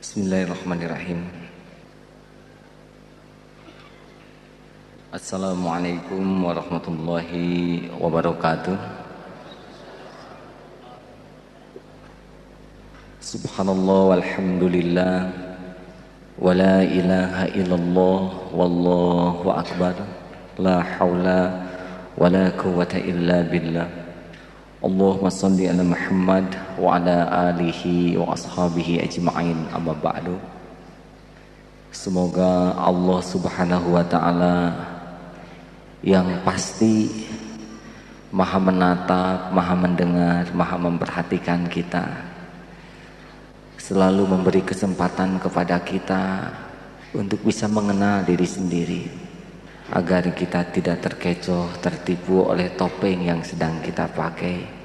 Bismillahirrahmanirrahim. Assalamualaikum warahmatullahi wabarakatuh. Subhanallah walhamdulillah wa la ilaha illallah wallahu akbar. La hawla wa la quwwata illa billah. Allahumma salli ala Muhammad wa ala alihi wa ashabihi ajma'in, amma ba'du. Semoga Allah subhanahu wa ta'ala yang pasti maha menatap, maha mendengar, maha memperhatikan kita, selalu memberi kesempatan kepada kita untuk bisa mengenal diri sendiri, agar kita tidak terkecoh, tertipu oleh topeng yang sedang kita pakai.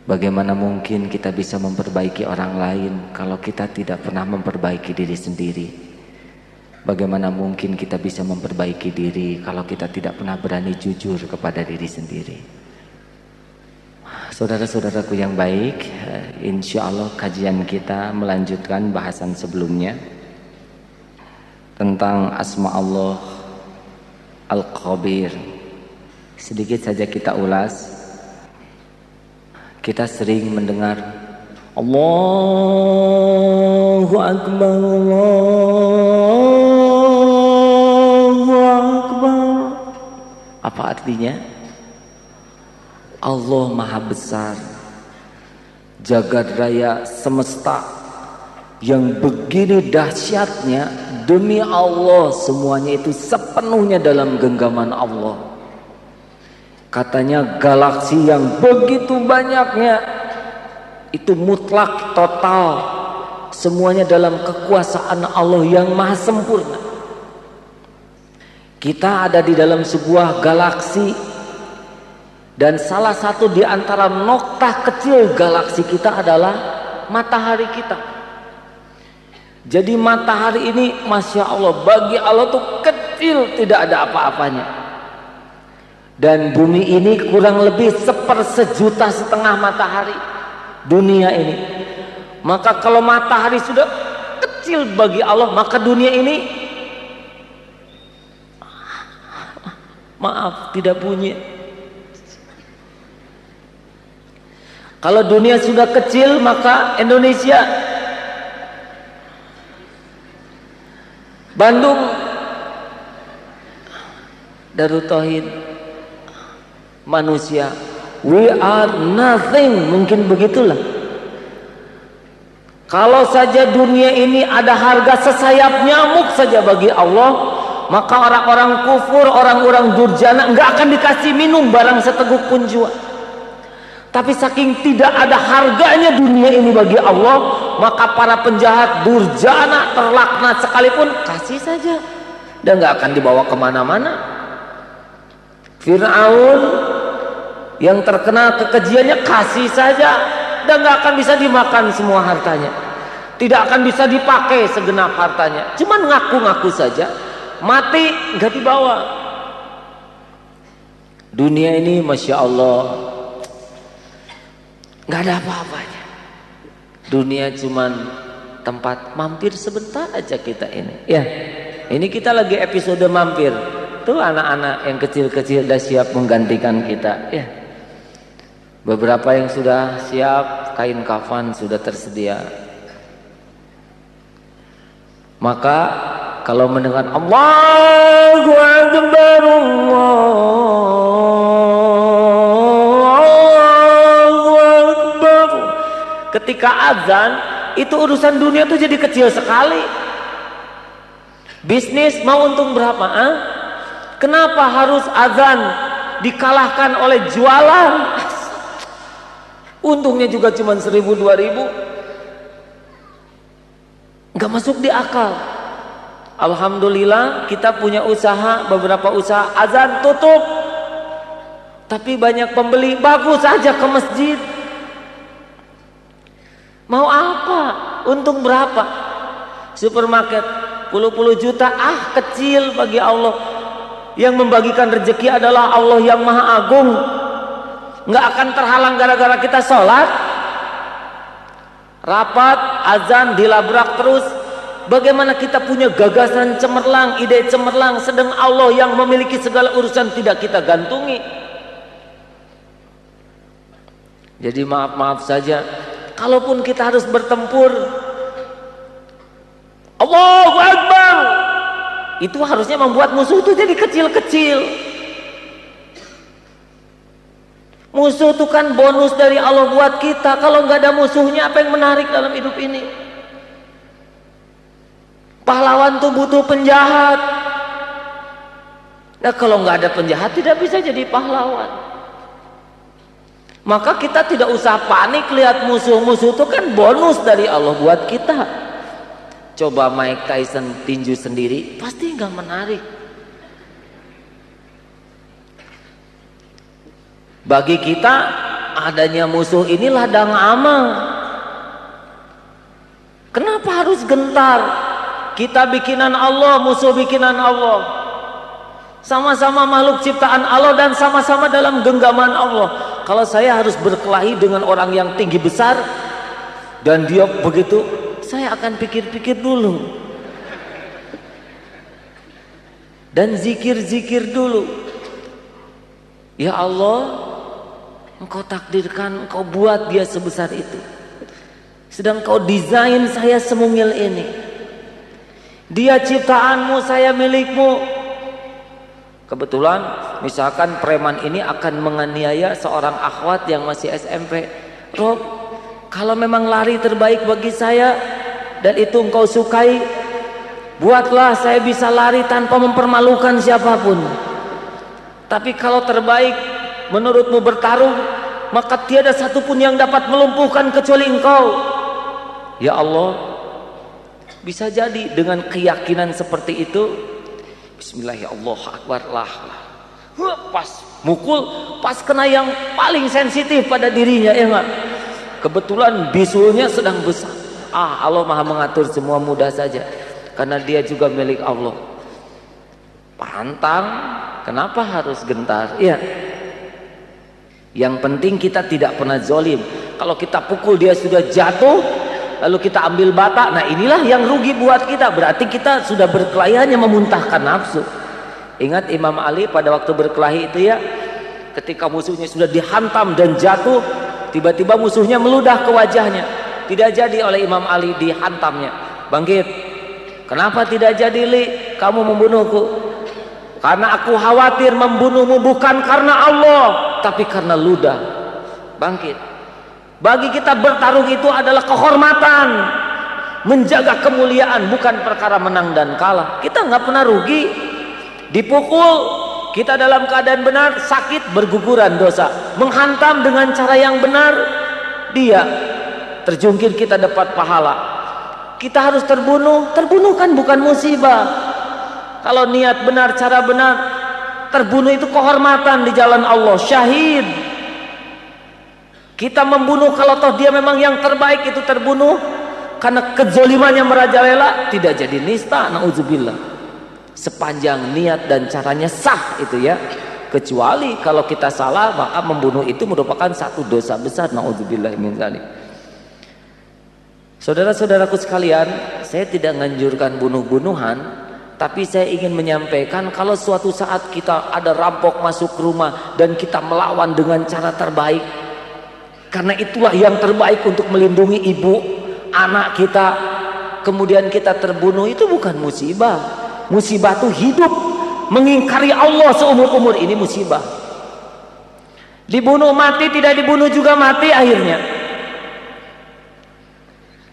Bagaimana mungkin kita bisa memperbaiki orang lain kalau kita tidak pernah memperbaiki diri sendiri? Bagaimana mungkin kita bisa memperbaiki diri kalau kita tidak pernah berani jujur kepada diri sendiri? Saudara-saudaraku yang baik, insya Allah kajian kita melanjutkan bahasan sebelumnya tentang asma Allah Al-Khabir. Sedikit saja kita ulas. Kita sering mendengar Allahu Akbar, Allahu Akbar. Apa artinya? Allah Maha Besar, jagat raya semesta yang begini dahsyatnya. Demi Allah, semuanya itu sepenuhnya dalam genggaman Allah. Katanya galaksi yang begitu banyaknya itu mutlak, total, semuanya dalam kekuasaan Allah yang maha sempurna. Kita ada di dalam sebuah galaksi, dan salah satu di antara noktah kecil galaksi kita adalah matahari kita. Jadi matahari ini Masya Allah, bagi Allah tuh kecil, tidak ada apa-apanya. Dan bumi ini kurang lebih 1/1,5 matahari dunia ini. Maka kalau matahari sudah kecil bagi Allah, maka dunia ini maaf tidak bunyi. Kalau dunia sudah kecil, maka Indonesia, Bandung, Darut Tauhid, manusia, we are nothing. Mungkin begitulah. Kalau saja dunia ini ada harga sesayap nyamuk saja bagi Allah, maka orang-orang kufur, orang-orang durjana nggak akan dikasih minum barang seteguk pun jua. Tapi saking tidak ada harganya dunia ini bagi Allah, maka para penjahat, durjana, terlaknat sekalipun kasih saja, dan nggak akan dibawa kemana-mana. Fir'aun yang terkenal kekejiannya kasih saja, dan gak akan bisa dimakan semua hartanya, tidak akan bisa dipakai segenap hartanya, cuman ngaku-ngaku saja, mati gak dibawa. Dunia ini Masya Allah gak ada apa-apanya. Dunia cuman tempat mampir sebentar aja kita ini. Ya, ini kita lagi episode mampir. Tuh anak-anak yang kecil-kecil dah siap menggantikan kita. Ya, beberapa yang sudah siap, kain kafan sudah tersedia. Maka kalau mendengar Allahu Akbar, Allahu Akbar, ketika azan itu urusan dunia tuh jadi kecil sekali. Bisnis mau untung berapa? Kenapa harus azan dikalahkan oleh jualan? Untungnya juga cuma 1.000-2.000, nggak masuk di akal. Alhamdulillah kita punya usaha, beberapa usaha azan tutup, tapi banyak pembeli, bagus aja ke masjid. Mau apa? Untung berapa? Supermarket puluh-puluh juta, kecil bagi Allah. Yang membagikan rezeki adalah Allah yang Maha Agung. Nggak akan terhalang gara-gara kita sholat. rapat, azan, dilabrak terus. Bagaimana kita punya gagasan cemerlang, ide cemerlang, sedang Allah yang memiliki segala urusan tidak kita gantungi. Jadi maaf saja, kalaupun kita harus bertempur, Allahu Akbar, itu harusnya membuat musuh itu jadi kecil-kecil. Musuh itu kan bonus dari Allah buat kita. Kalau nggak ada musuhnya, apa yang menarik dalam hidup ini? Pahlawan tuh butuh penjahat. Nah, kalau nggak ada penjahat tidak bisa jadi pahlawan. Maka kita tidak usah panik lihat musuh-musuh itu kan bonus dari Allah buat kita. Coba Mike Tyson tinju sendiri, pasti nggak menarik. Bagi kita adanya musuh ini ladang amal. Kenapa harus gentar? Kita bikinan Allah, musuh bikinan Allah. Sama-sama makhluk ciptaan Allah dan sama-sama dalam genggaman Allah. Kalau saya harus berkelahi dengan orang yang tinggi besar dan dia begitu, saya akan pikir-pikir dulu. Dan zikir-zikir dulu. Ya Allah, Engkau takdirkan, Engkau buat dia sebesar itu. Sedang Engkau desain saya semungil ini. Dia ciptaanmu, saya milikmu. Kebetulan misalkan preman ini akan menganiaya seorang akhwat yang masih SMP. Rob, kalau memang lari terbaik bagi saya dan itu Engkau sukai, buatlah saya bisa lari tanpa mempermalukan siapapun. Tapi kalau terbaik menurutmu bertarung, maka tiada satupun yang dapat melumpuhkan kecuali Engkau. Ya Allah, bisa jadi dengan keyakinan seperti itu, Bismillahirrahmanirrahim, lah. Pas mukul, pas kena yang paling sensitif pada dirinya, ya enggak? Kebetulan bisulnya sedang besar. Allah Maha mengatur semua mudah saja, karena dia juga milik Allah. Pantang, kenapa harus gentar? Ya. Yang penting kita tidak pernah zolim. Kalau kita pukul dia sudah jatuh, lalu kita ambil bata, nah inilah yang rugi buat kita. Berarti kita sudah berkelahi hanya memuntahkan nafsu. Ingat Imam Ali pada waktu berkelahi itu ya, ketika musuhnya sudah dihantam dan jatuh, tiba-tiba musuhnya meludah ke wajahnya. Tidak jadi oleh Imam Ali dihantamnya. Bangkit. Kenapa tidak jadi, Li? Kamu membunuhku. Karena aku khawatir membunuhmu bukan karena Allah, tapi karena ludah. Bangkit. Bagi kita bertarung itu adalah kehormatan, menjaga kemuliaan, bukan perkara menang dan kalah. Kita nggak pernah rugi. Dipukul, kita dalam keadaan benar, sakit, berguguran dosa. Menghantam dengan cara yang benar, dia terjungkir, kita dapat pahala. Kita harus terbunuh kan bukan musibah. Kalau niat benar, cara benar, terbunuh itu kehormatan di jalan Allah, syahid. Kita membunuh kalau toh dia memang yang terbaik, itu terbunuh karena kezolimannya merajalela, tidak jadi nista, na'udzubillah. Sepanjang niat dan caranya sah itu ya. Kecuali kalau kita salah, maka membunuh itu merupakan satu dosa besar, na'udzubillah min dzalik. Saudara-saudaraku sekalian, saya tidak menganjurkan bunuh-bunuhan. Tapi saya ingin menyampaikan, kalau suatu saat kita ada rampok masuk ke rumah dan kita melawan dengan cara terbaik, karena itulah yang terbaik untuk melindungi ibu, anak kita, kemudian kita terbunuh, itu bukan musibah. Musibah itu hidup mengingkari Allah seumur-umur, ini musibah. Dibunuh mati, tidak dibunuh juga mati akhirnya.